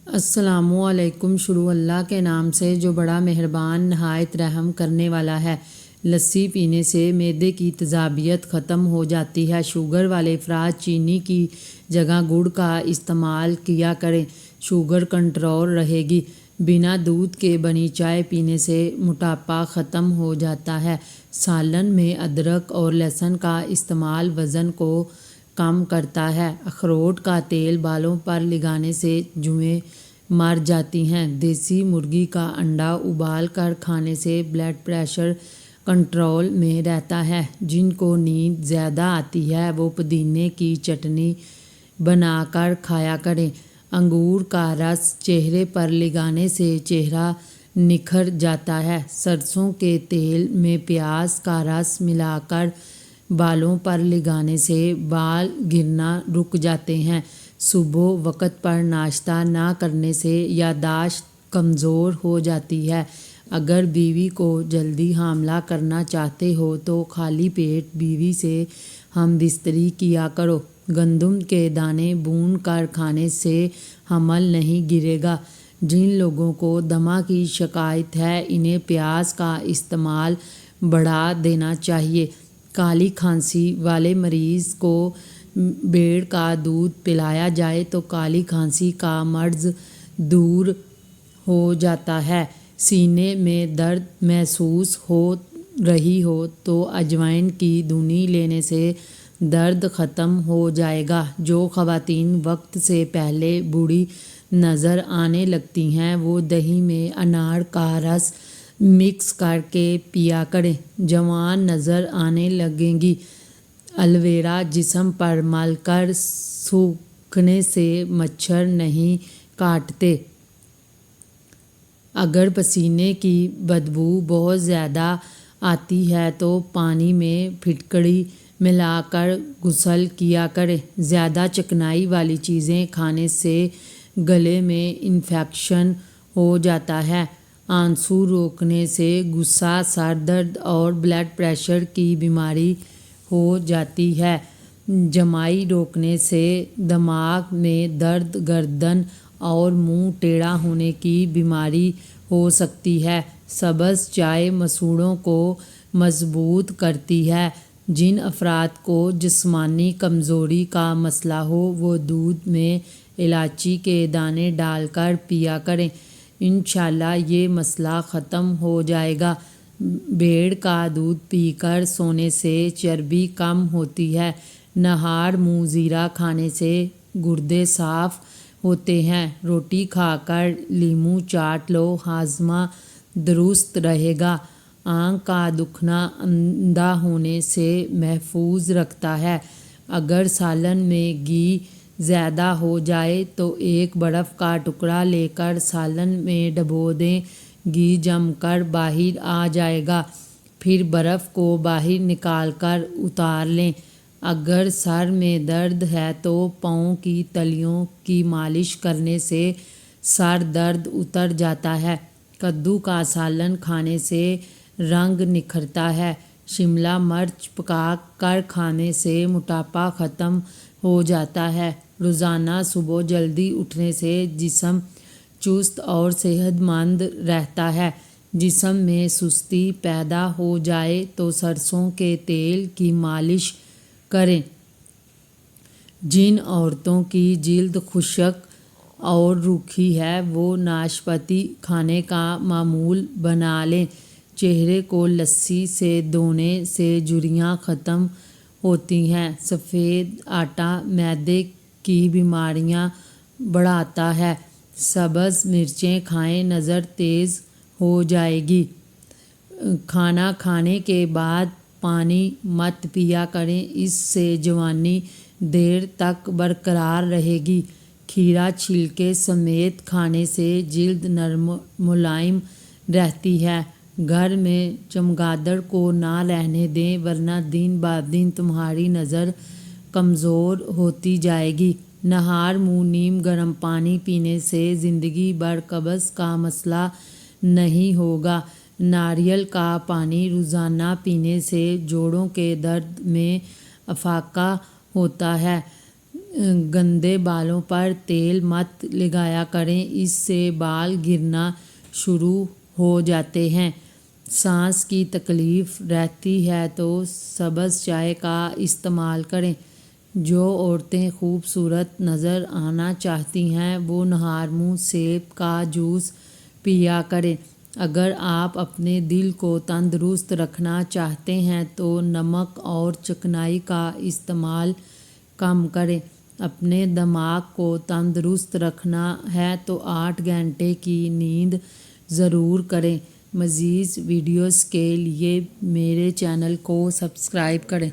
السلام علیکم۔ شروع اللہ کے نام سے جو بڑا مہربان نہایت رحم کرنے والا ہے۔ لسی پینے سے معدے کی تیزابیت ختم ہو جاتی ہے۔ شوگر والے افراد چینی کی جگہ گڑ کا استعمال کیا کریں، شوگر کنٹرول رہے گی۔ بنا دودھ کے بنی چائے پینے سے موٹاپا ختم ہو جاتا ہے۔ سالن میں ادرک اور لہسن کا استعمال وزن کو کم کرتا ہے۔ اخروٹ کا تیل بالوں پر لگانے سے جوئیں مر جاتی ہیں۔ دیسی مرغی کا انڈا ابال کر کھانے سے بلڈ پریشر کنٹرول میں رہتا ہے۔ جن کو نیند زیادہ آتی ہے وہ پودینے کی چٹنی بنا کر کھایا کریں۔ انگور کا رس چہرے پر لگانے سے چہرہ نکھر جاتا ہے۔ سرسوں کے تیل میں پیاز کا رس ملا کر بالوں پر لگانے سے بال گرنا رک جاتے ہیں۔ صبح وقت پر ناشتہ نہ کرنے سے یادداشت کمزور ہو جاتی ہے۔ اگر بیوی کو جلدی حاملہ کرنا چاہتے ہو تو خالی پیٹ بیوی سے ہم بستری کیا کرو۔ گندم کے دانے بھون کر کھانے سے حمل نہیں گرے گا۔ جن لوگوں کو دمہ کی شکایت ہے انہیں پیاز کا استعمال بڑھا دینا چاہیے۔ کالی کھانسی والے مریض کو بھیڑ کا دودھ پلایا جائے تو کالی کھانسی کا مرض دور ہو جاتا ہے۔ سینے میں درد محسوس ہو رہی ہو تو اجوائن کی دونی لینے سے درد ختم ہو جائے گا۔ جو خواتین وقت سے پہلے بوڑھی نظر آنے لگتی ہیں وہ دہی میں انار کا رس مکس کر کے پیا کریں، جوان نظر آنے لگیں گی۔ الویرا جسم پر مل کر سوکھنے سے مچھر نہیں کاٹتے۔ اگر پسینے کی بدبو بہت زیادہ آتی ہے تو پانی میں پھٹکڑی ملا کر غسل کیا کریں۔ زیادہ چکنائی والی چیزیں کھانے سے گلے میں انفیکشن ہو جاتا ہے۔ آنسو روکنے سے غصہ، سر درد اور بلڈ پریشر کی بیماری ہو جاتی ہے۔ جمائی روکنے سے دماغ میں درد، گردن اور منہ ٹیڑھا ہونے کی بیماری ہو سکتی ہے۔ سبز چائے مسوڑھوں کو مضبوط کرتی ہے۔ جن افراد کو جسمانی کمزوری کا مسئلہ ہو وہ دودھ میں الائچی کے دانے ڈال کر پیا کریں، انشاءاللہ یہ مسئلہ ختم ہو جائے گا۔ بھیڑ کا دودھ پی کر سونے سے چربی کم ہوتی ہے۔ نہار منہ زیرہ کھانے سے گردے صاف ہوتے ہیں۔ روٹی کھا کر لیموں چاٹ لو، ہاضمہ درست رہے گا۔ آنکھ کا دکھنا اندھا ہونے سے محفوظ رکھتا ہے۔ اگر سالن میں گھی زیادہ ہو جائے تو ایک برف کا ٹکڑا لے کر سالن میں ڈبو دیں، گھی جم کر باہر آ جائے گا، پھر برف کو باہر نکال کر اتار لیں۔ اگر سر میں درد ہے تو پاؤں کی تلیوں کی مالش کرنے سے سر درد اتر جاتا ہے۔ کدو کا سالن کھانے سے رنگ نکھرتا ہے۔ شملہ مرچ پکا کر کھانے سے موٹاپا ختم ہو جاتا ہے۔ روزانہ صبح جلدی اٹھنے سے جسم چست اور صحت مند رہتا ہے۔ جسم میں سستی پیدا ہو جائے تو سرسوں کے تیل کی مالش کریں۔ جن عورتوں کی جلد خشک اور روکھی ہے وہ ناشپاتی کھانے کا معمول بنا لیں۔ چہرے کو لسی سے دھونے سے جھریاں ختم ہوتی ہیں۔ سفید آٹا معدے کی بیماریاں بڑھاتا ہے۔ سبز مرچیں کھائیں، نظر تیز ہو جائے گی۔ کھانا کھانے کے بعد پانی مت پیا کریں، اس سے جوانی دیر تک برقرار رہے گی۔ کھیرا چھلکے سمیت کھانے سے جلد نرم ملائم رہتی ہے۔ گھر میں چمگادڑ کو نہ رہنے دیں ورنہ دن بدن تمہاری نظر کمزور ہوتی جائے گی۔ نہار منہ نیم گرم پانی پینے سے زندگی بھر قبض کا مسئلہ نہیں ہوگا۔ ناریل کا پانی روزانہ پینے سے جوڑوں کے درد میں افاقہ ہوتا ہے۔ گندے بالوں پر تیل مت لگایا کریں، اس سے بال گرنا شروع ہو جاتے ہیں۔ سانس کی تکلیف رہتی ہے تو سبز چائے کا استعمال کریں۔ جو عورتیں خوبصورت نظر آنا چاہتی ہیں وہ نہار منہ سیب کا جوس پیا کریں۔ اگر آپ اپنے دل کو تندرست رکھنا چاہتے ہیں تو نمک اور چکنائی کا استعمال کم کریں۔ اپنے دماغ کو تندرست رکھنا ہے تو 8 گھنٹے کی نیند ضرور کریں۔ مزید ویڈیوز کے لیے میرے چینل کو سبسکرائب کریں۔